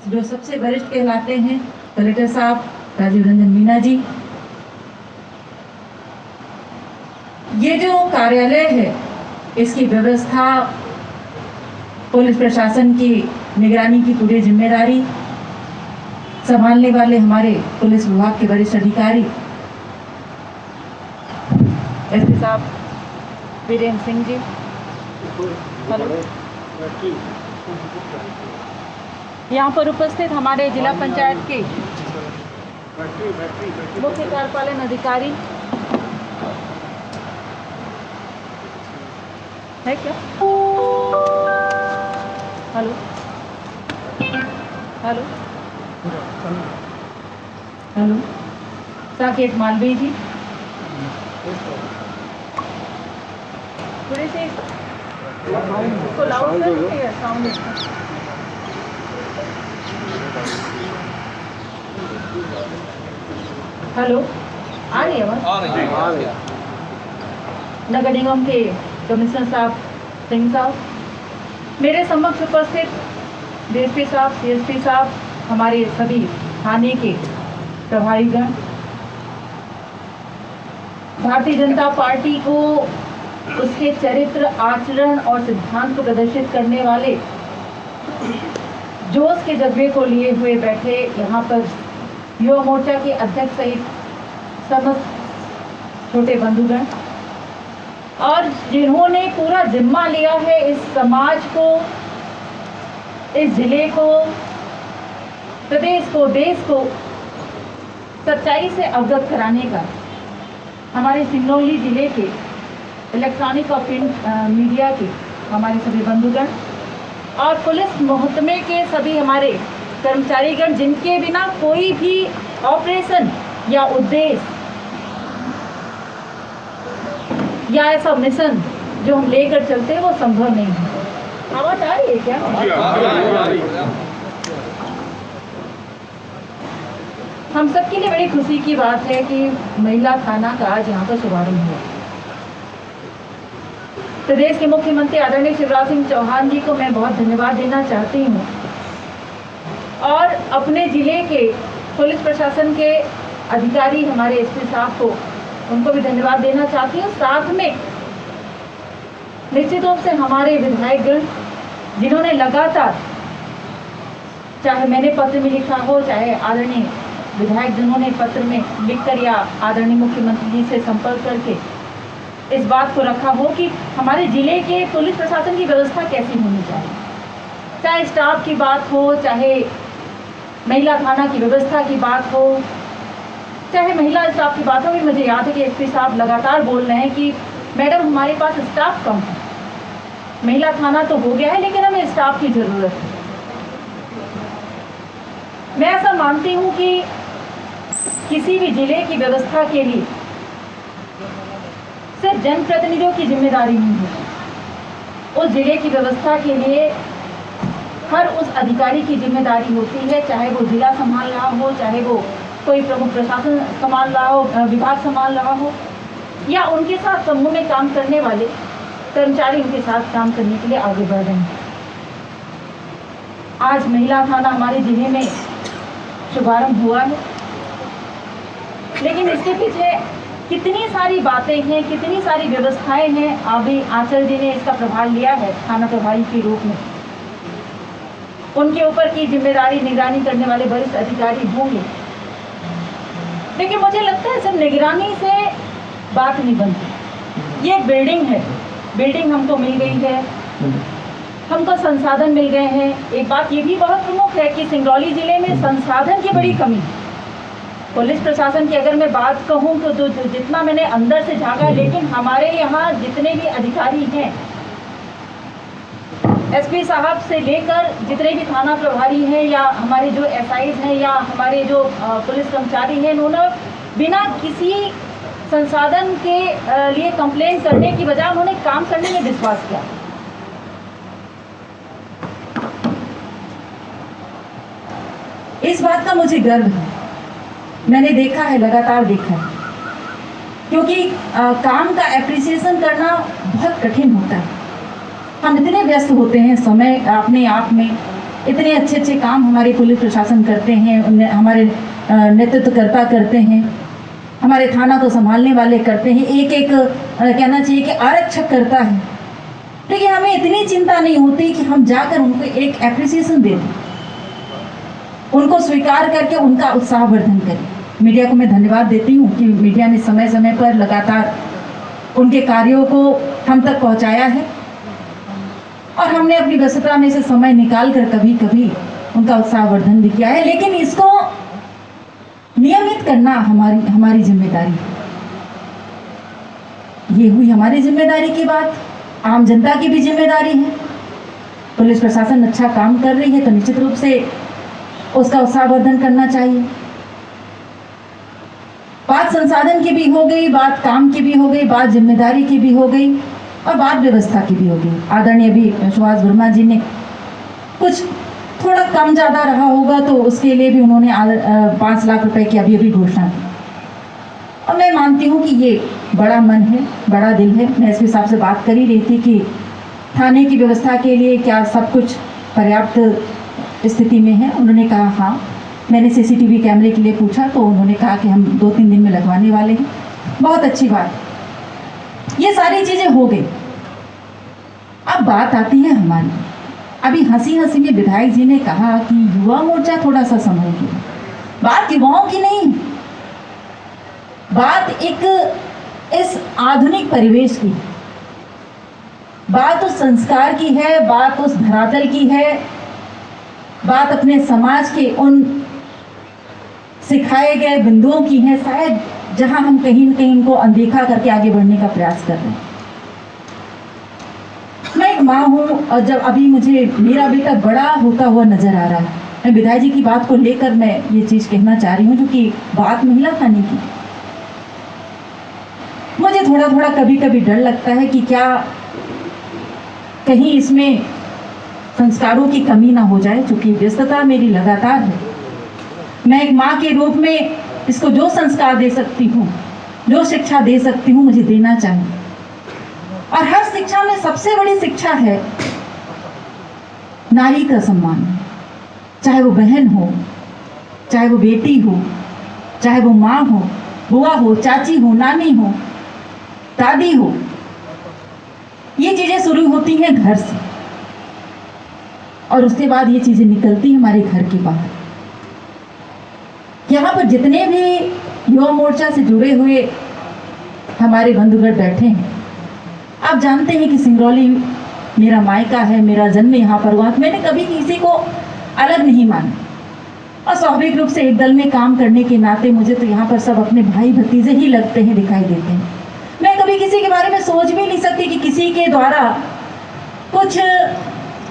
जो सबसे वरिष्ठ कहलाते हैं, कलेक्टर साहब राजीव रंजन मीना जी। ये जो कार्यालय है, इसकी व्यवस्था पुलिस प्रशासन की निगरानी की पूरी जिम्मेदारी संभालने वाले हमारे पुलिस विभाग के वरिष्ठ अधिकारी एसपी साहब वीरेंद्र सिंह जी। हेलो। यहाँ पर उपस्थित हमारे जिला पंचायत के मुख्य कार्यपालन अधिकारी है क्या? Hello hello hello Saket Malviya ji, थोड़े से इसको लाउड करके साउंड इसका। हेलो, आ रही है आवाज? नगर निगम के कमिश्नर साहब सिंह साहब, मेरे समक्ष उपस्थित डीएसपी साहब, सीएसपी साहब, हमारे सभी थाने के प्रभारीगण, भारतीय जनता पार्टी को उसके चरित्र, आचरण और सिद्धांत को प्रदर्शित करने वाले जोश के जज्बे को लिए हुए बैठे यहाँ पर युवा मोर्चा के अध्यक्ष सहित समस्त छोटे बंधुगण, और जिन्होंने पूरा जिम्मा लिया है इस समाज को, इस जिले को, प्रदेश को, देश को सच्चाई से अवगत कराने का, हमारे सिंगरौली जिले के इलेक्ट्रॉनिक और प्रिंट मीडिया के हमारे सभी बंधुगण और पुलिस महकमे के सभी हमारे कर्मचारीगण, जिनके बिना कोई भी ऑपरेशन या उद्देश्य या ऐसा मिशन जो हम लेकर चलते हैं वो संभव नहीं है। आवाज आ रही है क्या? हम सबके लिए बड़ी खुशी की बात है कि महिला थाना का आज यहाँ पर शुभारंभ हुआ। प्रदेश के मुख्यमंत्री आदरणीय शिवराज सिंह चौहान जी को मैं बहुत धन्यवाद देना चाहती हूँ और अपने जिले के पुलिस प्रशासन के अधिकारी हमारे एसपी साहब को, उनको भी धन्यवाद देना चाहती हूँ। साथ में निश्चित रूप से हमारे विधायकगण, जिन्होंने लगातार, चाहे मैंने पत्र में लिखा हो, चाहे आदरणीय विधायक जिन्होंने पत्र में लिखकर या आदरणीय मुख्यमंत्री जी से संपर्क करके इस बात को रखा हो कि हमारे जिले के पुलिस प्रशासन की व्यवस्था कैसी होनी चाहिए, चाहे स्टाफ की बात हो, चाहे महिला थाना की व्यवस्था की बात हो, चाहे महिला स्टाफ की बात हो। भी मुझे याद है कि एसपी साहब लगातार बोल रहे हैं कि मैडम हमारे पास स्टाफ कम है, महिला थाना तो हो गया है लेकिन हमें स्टाफ की जरूरत है। मैं ऐसा मानती हूँ कि किसी भी जिले की व्यवस्था के लिए सिर्फ जनप्रतिनिधियों की जिम्मेदारी नहीं है, उस जिले की व्यवस्था के लिए हर उस अधिकारी की जिम्मेदारी होती है, चाहे वो जिला संभाल रहा हो, चाहे वो कोई प्रमुख प्रशासन संभाल रहा हो, विभाग संभाल रहा हो, या उनके साथ समूह में काम करने वाले कर्मचारी उनके साथ काम करने के लिए आगे बढ़ रहे हैं। आज महिला थाना हमारे जिले में शुभारंभ हुआ है, लेकिन इसके पीछे कितनी सारी बातें हैं, कितनी सारी व्यवस्थाएं हैं। अभी आचार्य जी ने इसका प्रभार लिया है थाना प्रभारी के रूप में, उनके ऊपर की जिम्मेदारी निगरानी करने वाले वरिष्ठ अधिकारी होंगे, लेकिन मुझे लगता है सिर्फ निगरानी से बात नहीं बनती। ये एक बिल्डिंग है, बिल्डिंग हमको मिल गई है, हमको संसाधन मिल गए हैं। एक बात ये भी बहुत प्रमुख है कि सिंगरौली जिले में संसाधन की बड़ी कमी है। पुलिस प्रशासन की अगर मैं बात कहूँ तो जितना मैंने अंदर से झांका, लेकिन हमारे यहाँ जितने भी अधिकारी हैं, एसपी साहब से लेकर जितने भी थाना प्रभारी हैं या हमारे जो एसआईज हैं या हमारे जो पुलिस कर्मचारी हैं, उन्होंने बिना किसी संसाधन के लिए कंप्लेंट करने की बजाय उन्होंने काम करने में विश्वास किया। इस बात का मुझे गर्व है, मैंने देखा है, लगातार देखा है, क्योंकि काम का एप्रिसिएशन करना बहुत कठिन होता है। हम इतने व्यस्त होते हैं समय अपने आप में, इतने अच्छे अच्छे काम हमारे पुलिस प्रशासन करते हैं, हमारे नेतृत्वकर्ता करते हैं, हमारे थाना को संभालने वाले करते हैं, एक एक कहना चाहिए कि आरक्षक करता है। लेकिन हमें इतनी चिंता नहीं होती कि हम जाकर उनको एक एप्रिसिएशन दे दें, उनको स्वीकार करके उनका उत्साहवर्धन करें। मीडिया को मैं धन्यवाद देती हूँ कि मीडिया ने समय समय पर लगातार उनके कार्यों को हम तक पहुँचाया है और हमने अपनी व्यस्तता में से समय निकाल कर कभी कभी उनका उत्साहवर्धन भी किया है। लेकिन इसको नियमित करना हमारी जिम्मेदारी है। ये हुई हमारी जिम्मेदारी की बात, आम जनता की भी जिम्मेदारी है। पुलिस प्रशासन अच्छा काम कर रही है तो निश्चित रूप से उसका उत्साहवर्धन करना चाहिए। बात संसाधन की भी हो गई, बात काम की भी हो गई, बात जिम्मेदारी की भी हो गई और बात व्यवस्था की भी हो गई। आदरणीय अभी सुहास वर्मा जी ने कुछ थोड़ा कम ज़्यादा रहा होगा तो उसके लिए भी उन्होंने 5 लाख रुपए की अभी घोषणा की और मैं मानती हूँ कि ये बड़ा मन है, बड़ा दिल है। मैं एसपी साहब से बात कर ही रही थी कि थाने की व्यवस्था के लिए क्या सब कुछ पर्याप्त स्थिति में है। उन्होंने कहा हाँ। मैंने सीसीटीवी कैमरे के लिए पूछा तो उन्होंने कहा कि हम 2-3 दिन में लगवाने वाले हैं। बहुत अच्छी बात, ये सारी चीज़ें हो गई। अब बात आती है हमारी। अभी हंसी हंसी में विधायक जी ने कहा कि युवा मोर्चा थोड़ा सा संभलिए। बात युवाओं की नहीं, बात एक इस आधुनिक परिवेश की, बात उस संस्कार की है, बात उस धरातल की है, बात अपने समाज के उन सिखाए गए बिंदुओं की है, शायद जहां हम कहीं न कहीं इनको अनदेखा करके आगे बढ़ने का प्रयास कर रहे हैं। मैं एक माँ हूँ और जब अभी मुझे मेरा बेटा बड़ा होता हुआ नजर आ रहा है, मैं विधायक जी की बात को लेकर मैं ये चीज़ कहना चाह रही हूँ, जो कि बात महिला थाने की। मुझे थोड़ा थोड़ा कभी कभी डर लगता है कि क्या कहीं इसमें संस्कारों की कमी ना हो जाए, क्योंकि व्यस्तता मेरी लगातार है। मैं एक माँ के रूप में इसको जो संस्कार दे सकती हूँ, जो शिक्षा दे सकती हूँ, मुझे देना चाहिए। और हर शिक्षा में सबसे बड़ी शिक्षा है नारी का सम्मान। चाहे वो बहन हो, चाहे वो बेटी हो, चाहे वो माँ हो, बुआ हो, चाची हो, नानी हो, दादी हो, ये चीजें शुरू होती हैं घर से और उसके बाद ये चीजें निकलती हैं हमारे घर के बाहर। यहाँ पर जितने भी युवा मोर्चा से जुड़े हुए हमारे बंधुगण बैठे हैं, आप जानते हैं कि सिंगरौली मेरा मायका है, मेरा जन्म यहाँ पर हुआ। मैंने कभी किसी को अलग नहीं माना और स्वाभाविक रूप से एक दल में काम करने के नाते मुझे तो यहाँ पर सब अपने भाई भतीजे ही लगते हैं, दिखाई देते हैं। मैं कभी किसी के बारे में सोच भी नहीं सकती कि किसी के द्वारा कुछ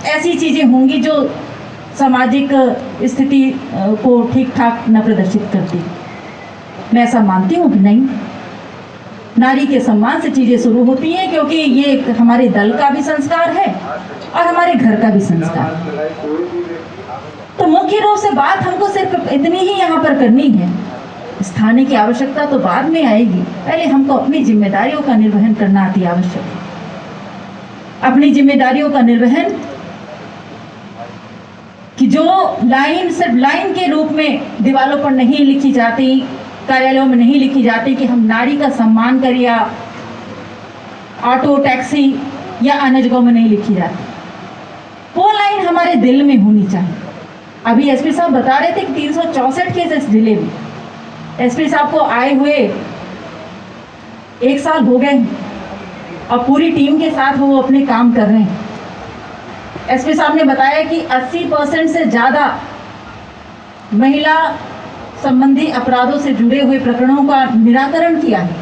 ऐसी चीज़ें होंगी जो सामाजिक स्थिति को ठीक ठाक न प्रदर्शित करती। मैं ऐसा मानती हूँ कि नहीं, नारी के सम्मान से चीज़ें शुरू होती हैं, क्योंकि ये हमारे दल का भी संस्कार है और हमारे घर का भी संस्कार। तो मुख्य रूप से बात हमको सिर्फ इतनी ही यहाँ पर करनी है। स्थानीय की आवश्यकता तो बाद में आएगी, पहले हमको अपनी जिम्मेदारियों का निर्वहन करना अति आवश्यक है। अपनी जिम्मेदारियों का निर्वहन कि जो लाइन सिर्फ लाइन के रूप में दीवारों पर नहीं लिखी जाती, कार्यालयों में नहीं लिखी जाती कि हम नारी का सम्मान करें, या ऑटो टैक्सी या अन्य जगहों में नहीं लिखी जाती, वो लाइन हमारे दिल में होनी चाहिए। अभी एसपी साहब बता रहे थे कि 364 केसेस जिले में। एसपी साहब को आए हुए 1 साल हो गए और पूरी टीम के साथ वो अपने काम कर रहे हैं। एसपी साहब ने बताया कि 80% से ज़्यादा महिला संबंधी अपराधों से जुड़े हुए प्रकरणों का निराकरण किया है।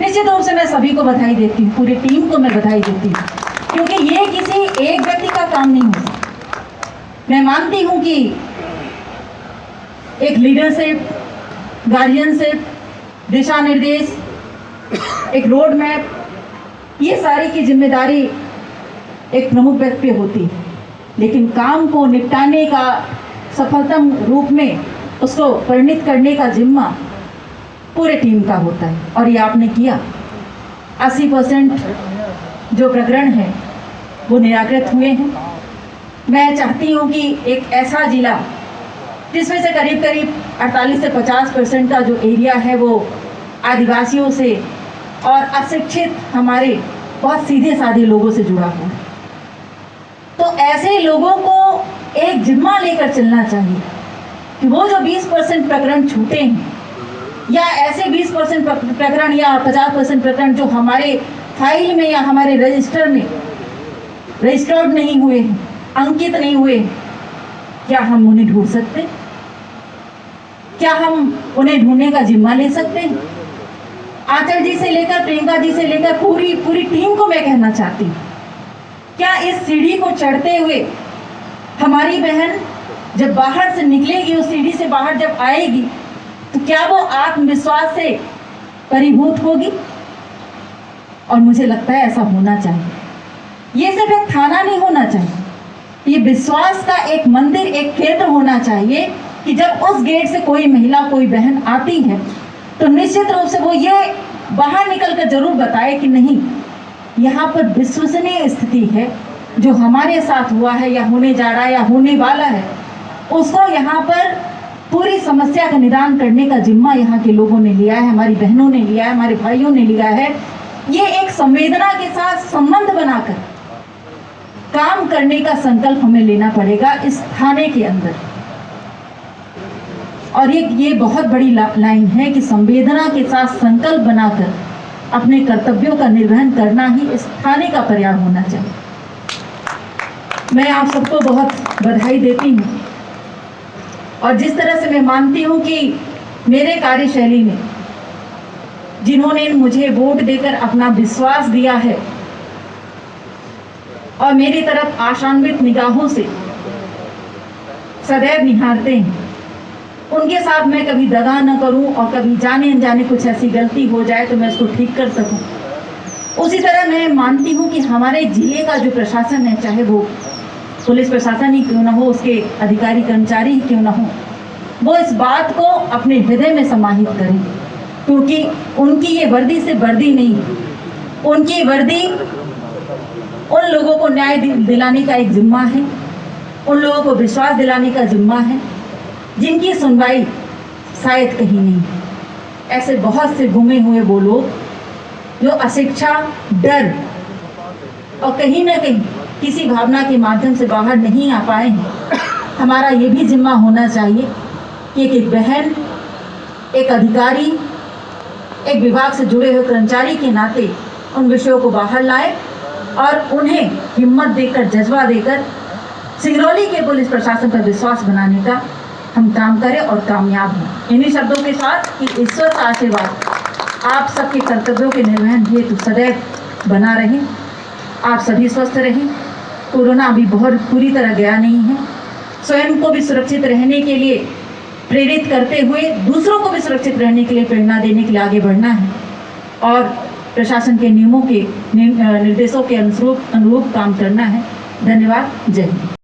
निश्चित रूप से मैं सभी को बधाई देती हूँ, पूरी टीम को मैं बधाई देती हूँ, क्योंकि ये किसी एक व्यक्ति का काम नहीं हो सकता। मैं मानती हूँ कि एक लीडरशिप, गार्जियनशिप, दिशा निर्देश, एक रोड मैप, ये सारी की जिम्मेदारी एक प्रमुख व्यक्ति पे होती है, लेकिन काम को निपटाने का सफलतम रूप में उसको परिणित करने का जिम्मा पूरे टीम का होता है। और ये आपने किया। 80% जो प्रकरण है वो निराकृत हुए हैं। मैं चाहती हूँ कि एक ऐसा जिला जिसमें से करीब करीब 48 से 50% का जो एरिया है वो आदिवासियों से और अशिक्षित हमारे बहुत सीधे साधे लोगों से जुड़ा हुआ है, तो ऐसे लोगों को एक जिम्मा लेकर चलना चाहिए कि वो जो 20% प्रकरण छूटे हैं या ऐसे 20% प्रकरण या 50% प्रकरण जो हमारे फाइल में या हमारे रजिस्टर में रजिस्टर्ड नहीं हुए हैं, अंकित नहीं हुए हैं, क्या हम उन्हें ढूंढ सकते हैं? क्या हम उन्हें ढूंढने का जिम्मा ले सकते हैं? आंचल जी से लेकर प्रियंका जी से लेकर पूरी टीम को मैं कहना चाहती हूँ, क्या इस सीढ़ी को चढ़ते हुए हमारी बहन जब बाहर से निकलेगी, उस सीढ़ी से बाहर जब आएगी, तो क्या वो आत्मविश्वास से परिभूत होगी? और मुझे लगता है ऐसा होना चाहिए। ये सिर्फ एक थाना नहीं होना चाहिए, ये विश्वास का एक मंदिर, एक केंद्र होना चाहिए कि जब उस गेट से कोई महिला, कोई बहन आती है तो निश्चित रूप से वो ये बाहर निकल कर जरूर बताए कि नहीं, यहाँ पर विश्वसनीय स्थिति है, जो हमारे साथ हुआ है या होने जा रहा है या होने वाला है, उसको यहाँ पर पूरी समस्या का निदान करने का जिम्मा यहाँ के लोगों ने लिया है, हमारी बहनों ने लिया है, हमारे भाइयों ने लिया है। ये एक संवेदना के साथ संबंध बनाकर काम करने का संकल्प हमें लेना पड़ेगा इस थाने के अंदर। और ये बहुत बड़ी लाइन है कि संवेदना के साथ संकल्प बनाकर अपने कर्तव्यों का निर्वहन करना ही इस थाने का प्रयास होना चाहिए। मैं आप सबको बहुत बधाई देती हूँ, और जिस तरह से मैं मानती हूँ कि मेरे कार्यशैली में जिन्होंने मुझे वोट देकर अपना विश्वास दिया है और मेरी तरफ आशान्वित निगाहों से सदैव निहारते हैं, उनके साथ मैं कभी दगा न करूं और कभी जाने अनजाने कुछ ऐसी गलती हो जाए तो मैं उसको ठीक कर सकूं। उसी तरह मैं मानती हूं कि हमारे जिले का जो प्रशासन है, चाहे वो पुलिस प्रशासन ही क्यों ना हो, उसके अधिकारी कर्मचारी ही क्यों ना हो, वो इस बात को अपने हृदय में समाहित करें, क्योंकि उनकी ये वर्दी से वर्दी नहीं, उनकी वर्दी उन लोगों को न्याय दिलाने का एक जिम्मा है, उन लोगों को विश्वास दिलाने का जिम्मा है जिनकी सुनवाई शायद कहीं नहीं है। ऐसे बहुत से गुमे हुए वो लोग जो अशिक्षा, डर और कहीं ना कहीं किसी भावना के माध्यम से बाहर नहीं आ पाए हैं। हमारा ये भी जिम्मा होना चाहिए कि एक बहन, एक अधिकारी, एक विभाग से जुड़े हुए कर्मचारी के नाते उन विषयों को बाहर लाए और उन्हें हिम्मत देकर, जज्बा देकर सिंगरौली के पुलिस प्रशासन पर विश्वास बनाने का हम काम करें और कामयाब हों। इन्हीं शब्दों के साथ कि ईश्वर का आशीर्वाद आप सबके कर्तव्यों के निर्वहन हेतु सदैव बना रहे, आप सभी स्वस्थ रहें। कोरोना अभी बहुत पूरी तरह गया नहीं है। स्वयं को भी सुरक्षित रहने के लिए प्रेरित करते हुए दूसरों को भी सुरक्षित रहने के लिए प्रेरणा देने के लिए आगे बढ़ना है और प्रशासन के नियमों के निर्देशों के अनुरूप काम करना है। धन्यवाद। जय हिंद।